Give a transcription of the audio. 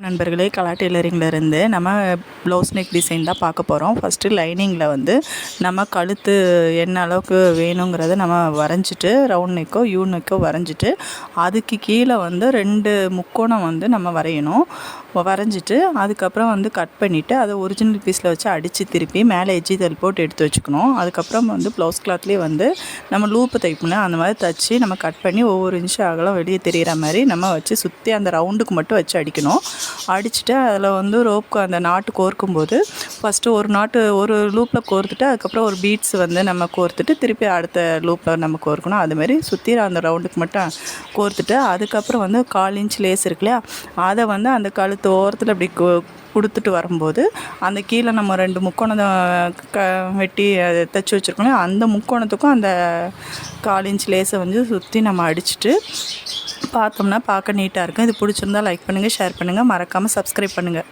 நண்பர்களே, கலா டெய்லரிங்லேருந்து நம்ம blouse neck design தான் பார்க்க போகிறோம். ஃபஸ்ட்டு லைனிங்கில் வந்து நம்ம கழுத்து என்ன அளவுக்கு வேணுங்கிறத நம்ம வரைஞ்சிட்டு, ரவுண்ட் நெக்கோ யூ நெக்கோ வரைஞ்சிட்டு, அதுக்கு கீழே வந்து 2 முக்கோணம் வந்து நம்ம வரையணும். வரைஞ்சிட்டு அதுக்கப்புறம் வந்து கட் பண்ணிவிட்டு அதை ஒரிஜினல் பீஸில் வச்சு அடித்து திருப்பி மேலே எஜ்ஜி தல் போட்டு எடுத்து வச்சுக்கணும். அதுக்கப்புறம் வந்து ப்ளவுஸ் கிளாத்லேயே வந்து நம்ம லூப்பு தைப்போம்ல, அந்த மாதிரி தைச்சி நம்ம கட் பண்ணி ஒவ்வொரு இன்ச்சு அகலம் வெளியே தெரிகிற மாதிரி நம்ம வச்சு சுற்றி அந்த ரவுண்டுக்கு மட்டும் வச்சு அடிக்கணும். அடிச்சுட்டு அதில் வந்து ரோப்க்கு அந்த நாட்டு கோர்க்கும்போது ஃபஸ்ட்டு ஒரு நாட்டு ஒரு லூப்பில் கோர்த்துட்டு அதுக்கப்புறம் ஒரு பீட்ஸ் வந்து நம்ம கோர்த்துட்டு திருப்பி அடுத்த லூப்பில் நம்ம கோர்க்கணும். அதுமாரி சுற்றி அந்த ரவுண்டுக்கு மட்டும் கோர்த்துட்டு அதுக்கப்புறம் வந்து 1/4 இன்ச் லேஸ் இருக்கு இல்லையா, அதை வந்து அந்த கழுத்து ஓரத்தில் அப்படி கொடுத்துட்டு வரும்போது அந்த கீழே நம்ம 2 முக்கோணம் வெட்டி அதை தைச்சி வச்சுருக்கோம். அந்த முக்கோணத்துக்கும் அந்த 1/4 இன்ச் லேஸை வந்து சுற்றி நம்ம அடிச்சுட்டு பார்த்தோம்னா பார்க்க நீட்டாக இருக்கும். இது பிடிச்சிருந்தா லைக் பண்ணுங்கள், ஷேர் பண்ணுங்கள், மறக்காமல் சப்ஸ்கிரைப் பண்ணுங்கள்.